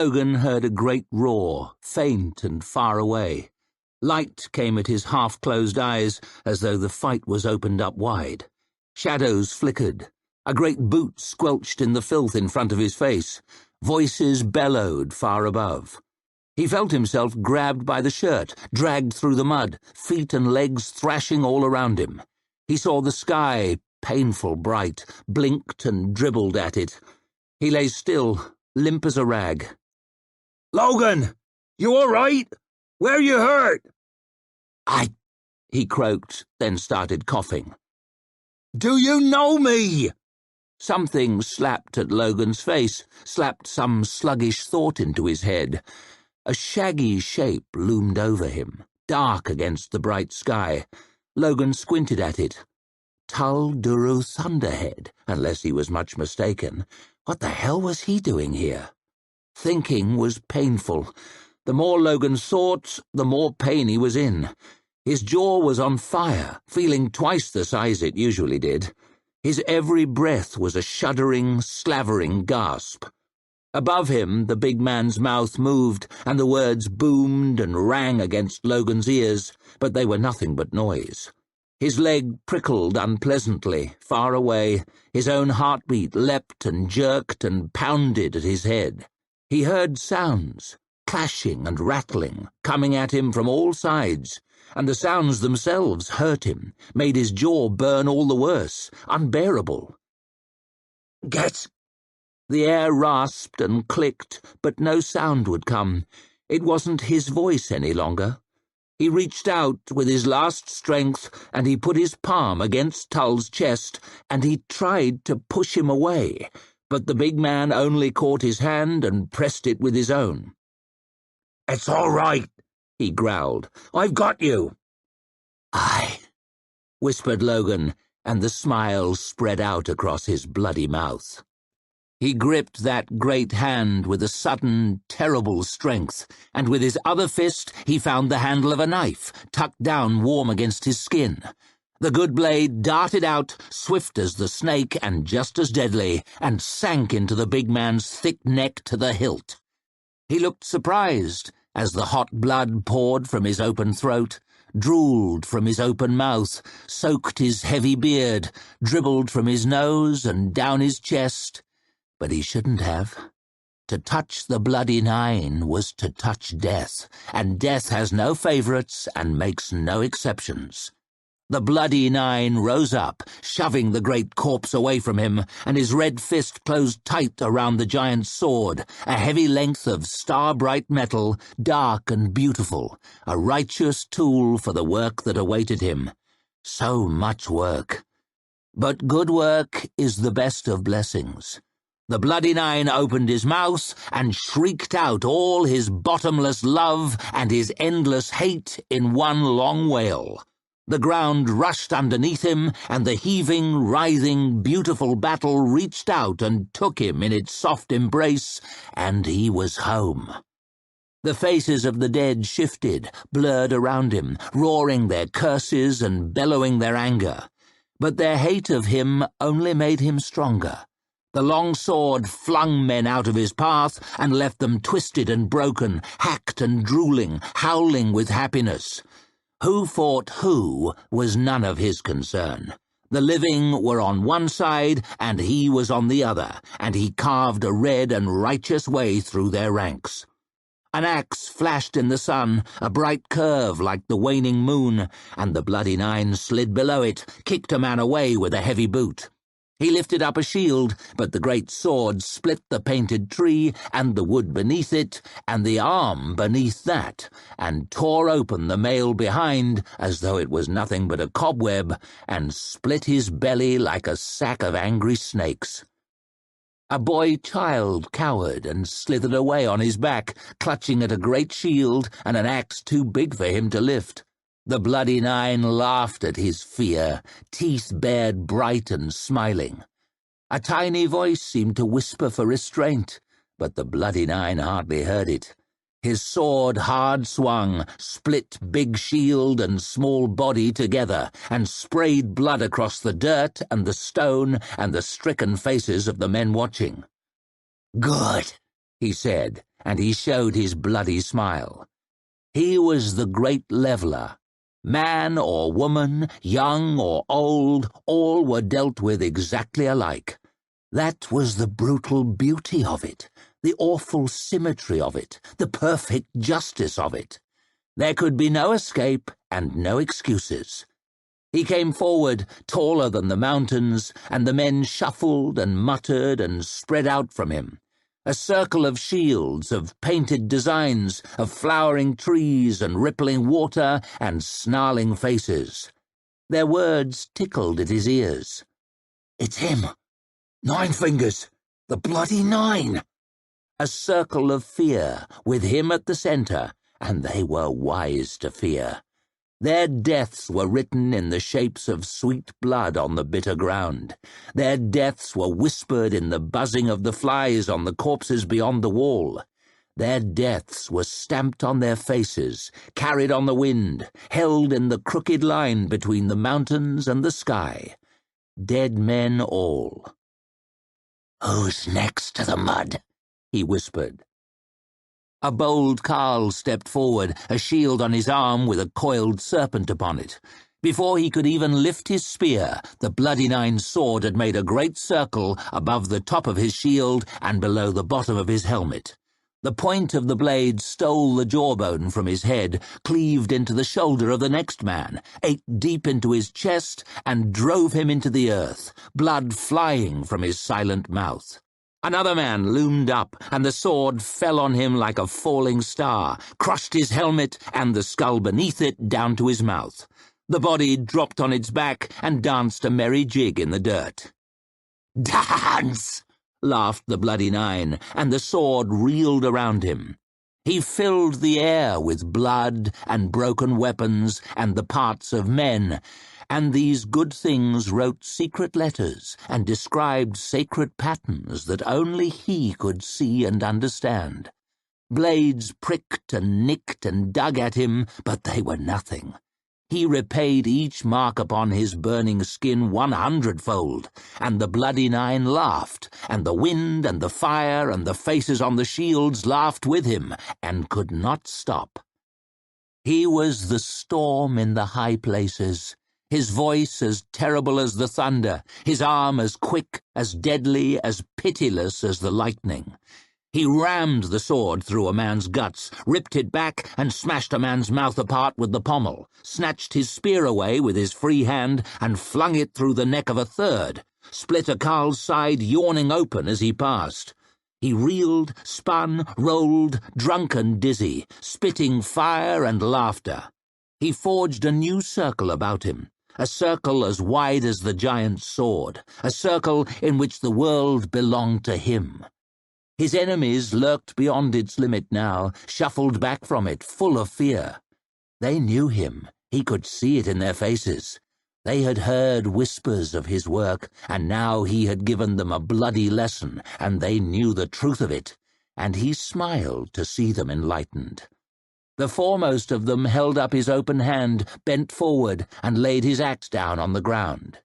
Logen heard a great roar, faint and far away. Light came at his half-closed eyes, as though the fight was opened up wide. Shadows flickered. A great boot squelched in the filth in front of his face. Voices bellowed far above. He felt himself grabbed by the shirt, dragged through the mud, feet and legs thrashing all around him. He saw the sky, painful bright, blinked and dribbled at it. He lay still, limp as a rag. "Logen, you all right? Where you hurt?" He croaked, then started coughing. "Do you know me?" Something slapped at Logan's face, slapped some sluggish thought into his head. A shaggy shape loomed over him, dark against the bright sky. Logen squinted at it. Tull Duru Thunderhead, unless he was much mistaken. What the hell was he doing here? Thinking was painful. The more Logen thought, the more pain he was in. His jaw was on fire, feeling twice the size it usually did. His every breath was a shuddering, slavering gasp. Above him, the big man's mouth moved, and the words boomed and rang against Logan's ears, but they were nothing but noise. His leg prickled unpleasantly, far away. His own heartbeat leapt and jerked and pounded at his head. He heard sounds, clashing and rattling, coming at him from all sides, and the sounds themselves hurt him, made his jaw burn all the worse, unbearable. "Get!" The air rasped and clicked, but no sound would come. It wasn't his voice any longer. He reached out with his last strength, and he put his palm against Tull's chest, and he tried to push him away, but the big man only caught his hand and pressed it with his own. "It's all right," he growled. "I've got you." "Aye," whispered Logen, and the smile spread out across his bloody mouth. He gripped that great hand with a sudden, terrible strength, and with his other fist he found the handle of a knife, tucked down warm against his skin. The good blade darted out, swift as the snake and just as deadly, and sank into the big man's thick neck to the hilt. He looked surprised as the hot blood poured from his open throat, drooled from his open mouth, soaked his heavy beard, dribbled from his nose and down his chest. But he shouldn't have. To touch the bloody nine was to touch death, and death has no favorites and makes no exceptions. The bloody nine rose up, shoving the great corpse away from him, and his red fist closed tight around the giant's sword, a heavy length of star-bright metal, dark and beautiful, a righteous tool for the work that awaited him. So much work. But good work is the best of blessings. The bloody nine opened his mouth and shrieked out all his bottomless love and his endless hate in one long wail. The ground rushed underneath him, and the heaving, writhing, beautiful battle reached out and took him in its soft embrace, and he was home. The faces of the dead shifted, blurred around him, roaring their curses and bellowing their anger. But their hate of him only made him stronger. The long sword flung men out of his path and left them twisted and broken, hacked and drooling, howling with happiness. Who fought who was none of his concern. The living were on one side, and he was on the other, and he carved a red and righteous way through their ranks. An axe flashed in the sun, a bright curve like the waning moon, and the bloody nine slid below it, kicked a man away with a heavy boot. He lifted up a shield, but the great sword split the painted tree, and the wood beneath it, and the arm beneath that, and tore open the mail behind, as though it was nothing but a cobweb, and split his belly like a sack of angry snakes. A boy-child cowered and slithered away on his back, clutching at a great shield and an axe too big for him to lift. The bloody nine laughed at his fear, teeth bared bright and smiling. A tiny voice seemed to whisper for restraint, but the bloody nine hardly heard it. His sword hard swung, split big shield and small body together, and sprayed blood across the dirt and the stone and the stricken faces of the men watching. "Good," he said, and he showed his bloody smile. He was the great leveler. Man or woman, young or old, all were dealt with exactly alike. That was the brutal beauty of it, the awful symmetry of it, the perfect justice of it. There could be no escape and no excuses. He came forward, taller than the mountains, and the men shuffled and muttered and spread out from him. A circle of shields, of painted designs, of flowering trees and rippling water and snarling faces. Their words tickled at his ears. It's him! Ninefingers! The bloody nine! A circle of fear, with him at the center, and they were wise to fear. Their deaths were written in the shapes of sweet blood on the bitter ground. Their deaths were whispered in the buzzing of the flies on the corpses beyond the wall. Their deaths were stamped on their faces, carried on the wind, held in the crooked line between the mountains and the sky. Dead men all. "Who's next to the mud?" he whispered. A bold carle stepped forward, a shield on his arm with a coiled serpent upon it. Before he could even lift his spear, the bloody nine's sword had made a great circle above the top of his shield and below the bottom of his helmet. The point of the blade stole the jawbone from his head, cleaved into the shoulder of the next man, ate deep into his chest, and drove him into the earth, blood flying from his silent mouth. Another man loomed up, and the sword fell on him like a falling star, crushed his helmet and the skull beneath it down to his mouth. The body dropped on its back and danced a merry jig in the dirt. "Dance!" laughed the bloody nine, and the sword reeled around him. He filled the air with blood and broken weapons and the parts of men, and these good things wrote secret letters and described sacred patterns that only he could see and understand. Blades pricked and nicked and dug at him, but they were nothing. He repaid each mark upon his burning skin 100-fold, and the bloody nine laughed, and the wind and the fire and the faces on the shields laughed with him, and could not stop. He was the storm in the high places, his voice as terrible as the thunder, his arm as quick, as deadly, as pitiless as the lightning. He rammed the sword through a man's guts, ripped it back, and smashed a man's mouth apart with the pommel, snatched his spear away with his free hand, and flung it through the neck of a third, split a carle's side yawning open as he passed. He reeled, spun, rolled, drunk and dizzy, spitting fire and laughter. He forged a new circle about him, a circle as wide as the giant's sword, a circle in which the world belonged to him. His enemies lurked beyond its limit now, shuffled back from it, full of fear. They knew him. He could see it in their faces. They had heard whispers of his work, and now he had given them a bloody lesson, and they knew the truth of it, and he smiled to see them enlightened. The foremost of them held up his open hand, bent forward, and laid his axe down on the ground.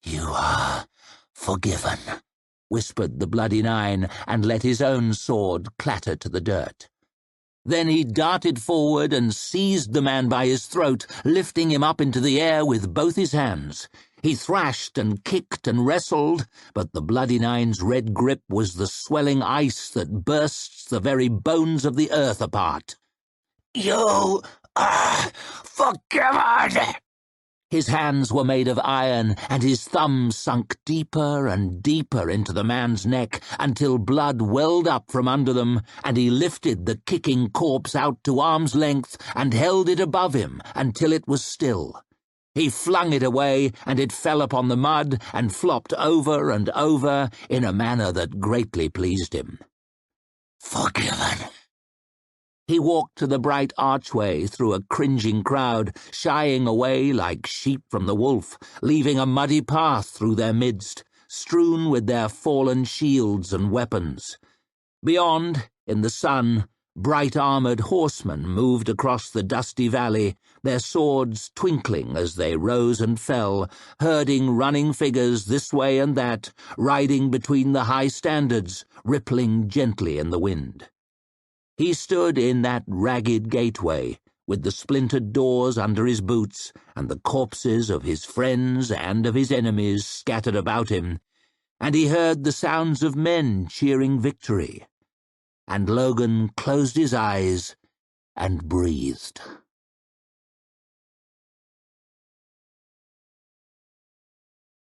"You are forgiven," whispered the bloody nine, and let his own sword clatter to the dirt. Then he darted forward and seized the man by his throat, lifting him up into the air with both his hands. He thrashed and kicked and wrestled, but the bloody nine's red grip was the swelling ice that bursts the very bones of the earth apart. "You are forgiven!" His hands were made of iron, and his thumbs sunk deeper and deeper into the man's neck until blood welled up from under them, and he lifted the kicking corpse out to arm's length and held it above him until it was still. He flung it away, and it fell upon the mud and flopped over and over in a manner that greatly pleased him. "Forgiven." He walked to the bright archway through a cringing crowd, shying away like sheep from the wolf, leaving a muddy path through their midst, strewn with their fallen shields and weapons. Beyond, in the sun, bright-armored horsemen moved across the dusty valley, their swords twinkling as they rose and fell, herding running figures this way and that, riding between the high standards, rippling gently in the wind. He stood in that ragged gateway, with the splintered doors under his boots and the corpses of his friends and of his enemies scattered about him, and he heard the sounds of men cheering victory. And Logen closed his eyes and breathed.